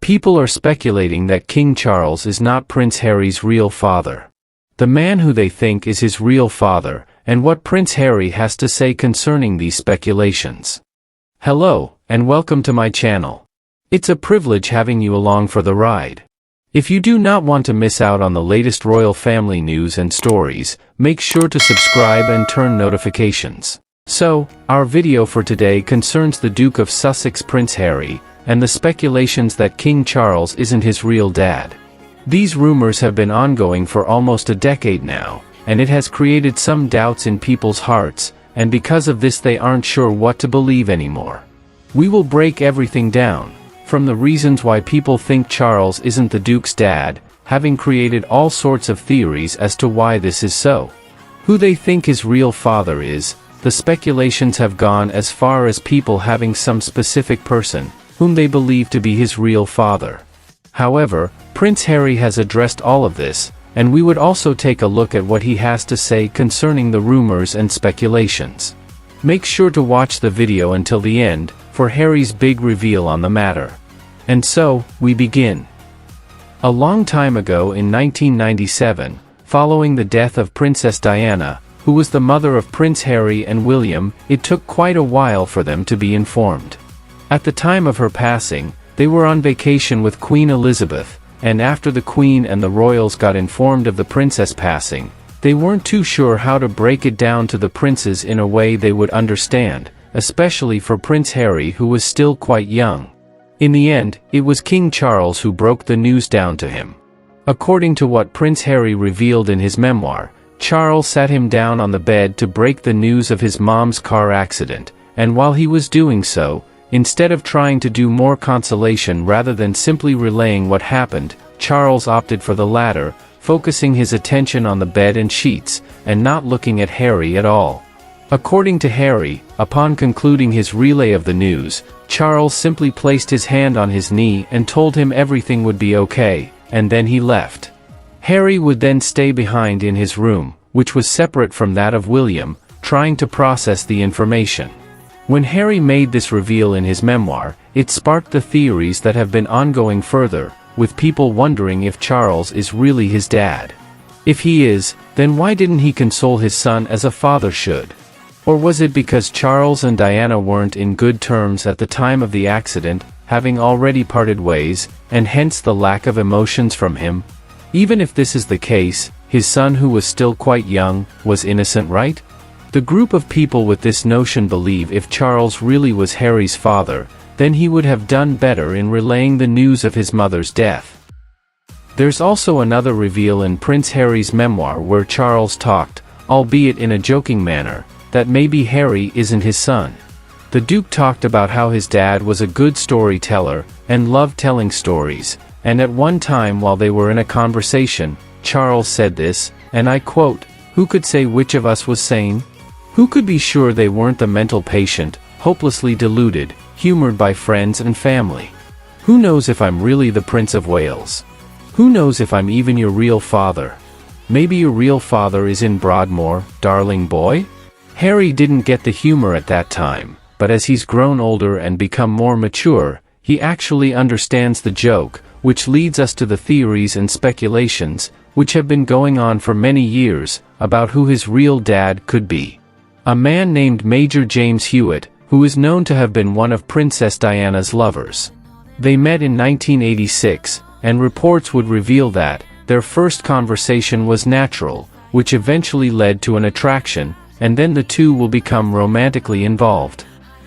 People are speculating that King Charles is not Prince Harry's real father. The man who they think is his real father, and what Prince Harry has to say concerning these speculations. Hello, and welcome to my channel. It's a privilege having you along for the ride. If you do not want to miss out on the latest royal family news and stories, make sure to subscribe and turn notifications. So, our video for today concerns the Duke of Sussex Prince Harry, and the speculations that King Charles isn't his real dad. These rumors have been ongoing for almost a decade now, and it has created some doubts in people's hearts, and because of this they aren't sure what to believe anymore. We will break everything down, from the reasons why people think Charles isn't the Duke's dad, having created all sorts of theories as to why this is so. Who they think his real father is, the speculations have gone as far as people having some specific person, whom they believe to be his real father. However, Prince Harry has addressed all of this, and we would also take a look at what he has to say concerning the rumors and speculations. Make sure to watch the video until the end, for Harry's big reveal on the matter. And so, we begin. A long time ago in 1997, following the death of Princess Diana, who was the mother of Prince Harry and William, it took quite a while for them to be informed. At the time of her passing, they were on vacation with Queen Elizabeth, and after the Queen and the royals got informed of the princess passing, they weren't too sure how to break it down to the princes in a way they would understand, especially for Prince Harry, who was still quite young. In the end, it was King Charles who broke the news down to him. According to what Prince Harry revealed in his memoir, Charles sat him down on the bed to break the news of his mom's car accident, and while he was doing so, instead of trying to do more consolation rather than simply relaying what happened, Charles opted for the latter, focusing his attention on the bed and sheets, and not looking at Harry at all. According to Harry, upon concluding his relay of the news, Charles simply placed his hand on his knee and told him everything would be okay, and then he left. Harry would then stay behind in his room, which was separate from that of William, trying to process the information. When Harry made this reveal in his memoir, it sparked the theories that have been ongoing further, with people wondering if Charles is really his dad. If he is, then why didn't he console his son as a father should? Or was it because Charles and Diana weren't in good terms at the time of the accident, having already parted ways, and hence the lack of emotions from him? Even if this is the case, his son, who was still quite young, was innocent, right? The group of people with this notion believe if Charles really was Harry's father, then he would have done better in relaying the news of his mother's death. There's also another reveal in Prince Harry's memoir where Charles talked, albeit in a joking manner, that maybe Harry isn't his son. The Duke talked about how his dad was a good storyteller, and loved telling stories, and at one time while they were in a conversation, Charles said this, and I quote, "Who could say which of us was sane? Who could be sure they weren't the mental patient, hopelessly deluded, humored by friends and family? Who knows if I'm really the Prince of Wales? Who knows if I'm even your real father? Maybe your real father is in Broadmoor, darling boy?" Harry didn't get the humor at that time, but as he's grown older and become more mature, he actually understands the joke, which leads us to the theories and speculations, which have been going on for many years, about who his real dad could be. A man named Major James Hewitt, who is known to have been one of Princess Diana's lovers. They met in 1986, and reports would reveal that their first conversation was natural, which eventually led to an attraction, and then the two will become romantically involved.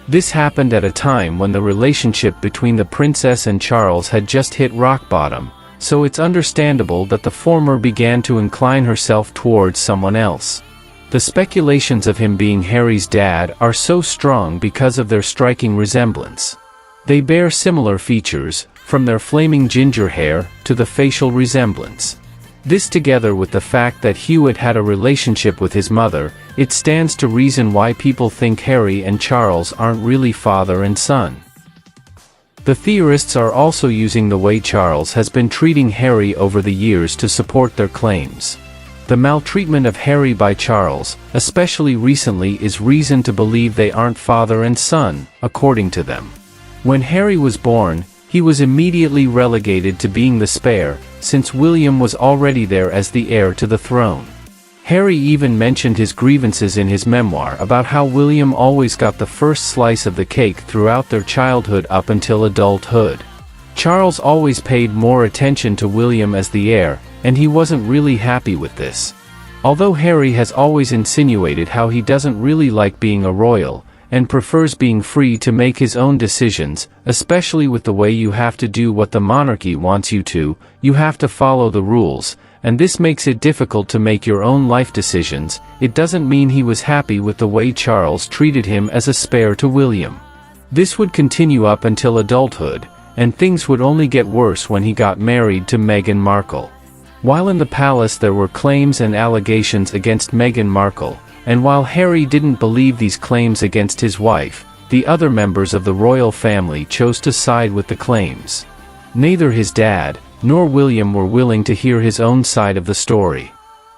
This happened at a time when the relationship between the princess and Charles had just hit rock bottom, so it's understandable that the former began to incline herself towards someone else. The speculations of him being Harry's dad are so strong because of their striking resemblance. They bear similar features, from their flaming ginger hair to the facial resemblance. This, together with the fact that Hewitt had a relationship with his mother, it stands to reason why people think Harry and Charles aren't really father and son. The theorists are also using the way Charles has been treating Harry over the years to support their claims. The maltreatment of Harry by Charles, especially recently, is reason to believe they aren't father and son, according to them. When Harry was born, He was immediately relegated to being the spare, since William was already there as the heir to the throne. Harry even mentioned his grievances in his memoir about how William always got the first slice of the cake throughout their childhood up until adulthood. Charles always paid more attention to William as the heir, and he wasn't really happy with this. Although Harry has always insinuated how he doesn't really like being a royal, and prefers being free to make his own decisions, especially with the way you have to do what the monarchy wants you to, you have to follow the rules, and this makes it difficult to make your own life decisions, it doesn't mean he was happy with the way Charles treated him as a spare to William. This would continue up until adulthood, and things would only get worse when he got married to Meghan Markle. While in the palace there were claims and allegations against Meghan Markle, and while Harry didn't believe these claims against his wife, the other members of the royal family chose to side with the claims. Neither his dad, nor William were willing to hear his own side of the story.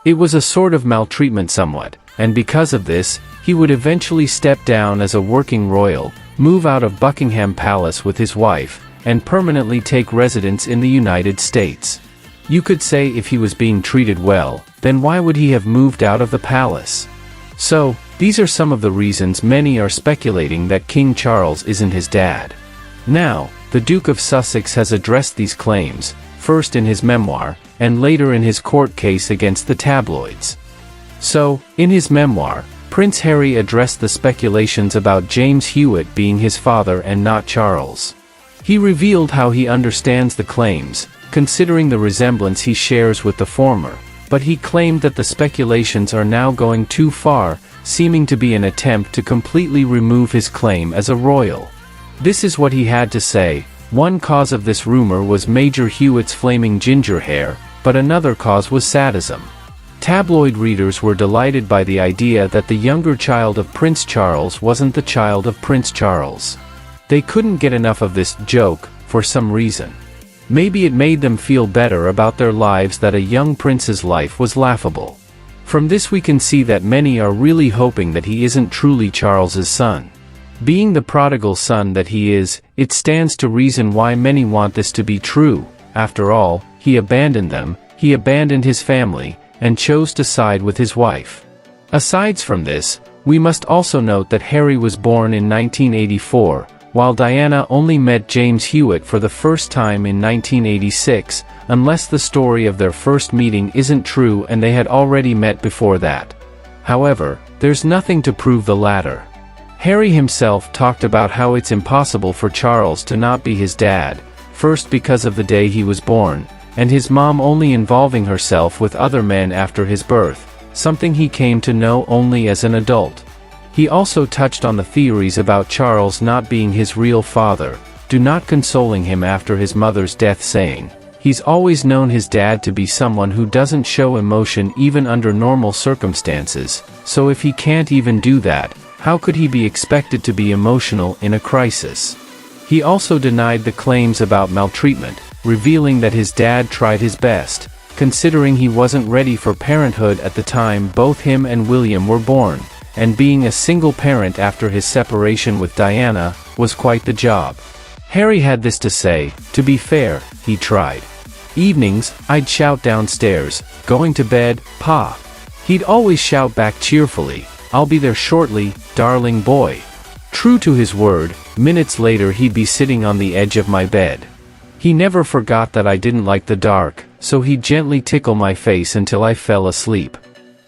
It was a sort of maltreatment somewhat, and because of this, he would eventually step down as a working royal, move out of Buckingham Palace with his wife, and permanently take residence in the United States. You could say if he was being treated well, then why would he have moved out of the palace? So, these are some of the reasons many are speculating that King Charles isn't his dad. Now, the Duke of Sussex has addressed these claims, first in his memoir, and later in his court case against the tabloids. So, in his memoir, Prince Harry addressed the speculations about James Hewitt being his father and not Charles. He revealed how he understands the claims, considering the resemblance he shares with the former, but he claimed that the speculations are now going too far, seeming to be an attempt to completely remove his claim as a royal. This is what he had to say. One cause of this rumor was Major Hewitt's flaming ginger hair, but another cause was sadism. Tabloid readers were delighted by the idea that the younger child of Prince Charles wasn't the child of Prince Charles. They couldn't get enough of this joke, for some reason. Maybe it made them feel better about their lives that a young prince's life was laughable. From this we can see that many are really hoping that he isn't truly Charles's son. Being the prodigal son that he is, it stands to reason why many want this to be true. After all, he abandoned them, he abandoned his family, and chose to side with his wife. Aside from this, we must also note that Harry was born in 1984, while Diana only met James Hewitt for the first time in 1986, unless the story of their first meeting isn't true and they had already met before that. However, there's nothing to prove the latter. Harry himself talked about how it's impossible for Charles to not be his dad, first because of the day he was born, and his mom only involving herself with other men after his birth, something he came to know only as an adult. He also touched on the theories about Charles not being his real father, not consoling him after his mother's death, saying, "He's always known his dad to be someone who doesn't show emotion even under normal circumstances, so if he can't even do that, how could he be expected to be emotional in a crisis?" He also denied the claims about maltreatment, revealing that his dad tried his best, considering he wasn't ready for parenthood at the time both him and William were born, and being a single parent after his separation with Diana was quite the job. Harry had this to say: "To be fair, he tried. Evenings, I'd shout downstairs, 'Going to bed, Pa?' He'd always shout back cheerfully, 'I'll be there shortly, darling boy.' True to his word, minutes later he'd be sitting on the edge of my bed. He never forgot that I didn't like the dark, so he'd gently tickle my face until I fell asleep.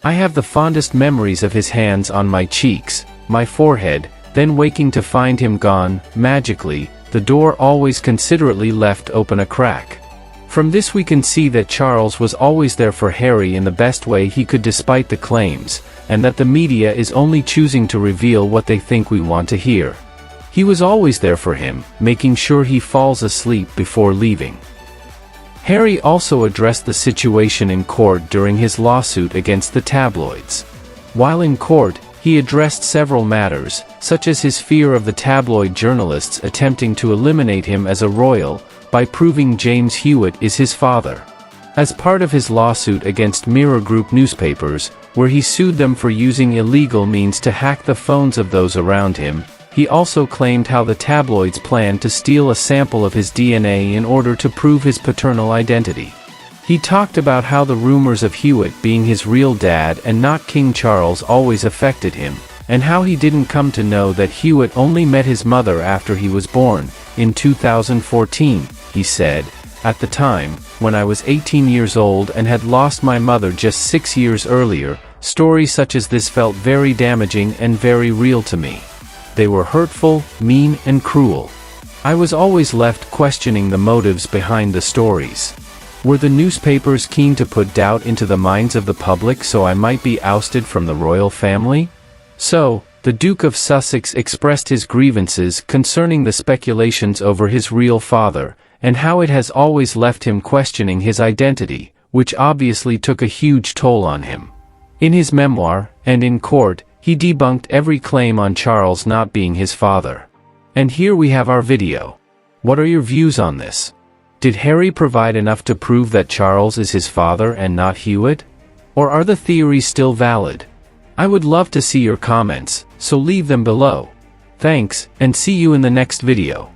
I have the fondest memories of his hands on my cheeks, my forehead, then waking to find him gone, magically, the door always considerately left open a crack." From this we can see that Charles was always there for Harry in the best way he could despite the claims, and that the media is only choosing to reveal what they think we want to hear. He was always there for him, making sure he falls asleep before leaving. Harry also addressed the situation in court during his lawsuit against the tabloids. While in court, he addressed several matters, such as his fear of the tabloid journalists attempting to eliminate him as a royal, by proving James Hewitt is his father. As part of his lawsuit against Mirror Group newspapers, where he sued them for using illegal means to hack the phones of those around him, He also claimed how the tabloids planned to steal a sample of his DNA in order to prove his paternal identity. He talked about how the rumors of Hewitt being his real dad and not King Charles always affected him, and how he didn't come to know that Hewitt only met his mother after he was born, in 2014, he said, "At the time, when I was 18 years old and had lost my mother just 6 years earlier, stories such as this felt very damaging and very real to me. They were hurtful, mean, and cruel. I was always left questioning the motives behind the stories. Were the newspapers keen to put doubt into the minds of the public so I might be ousted from the royal family?" So, the Duke of Sussex expressed his grievances concerning the speculations over his real father, and how it has always left him questioning his identity, which obviously took a huge toll on him. In his memoir, and in court, he debunked every claim on Charles not being his father. And here we have our video. What are your views on this? Did Harry provide enough to prove that Charles is his father and not Hewitt? Or are the theories still valid? I would love to see your comments, so leave them below. Thanks, and see you in the next video.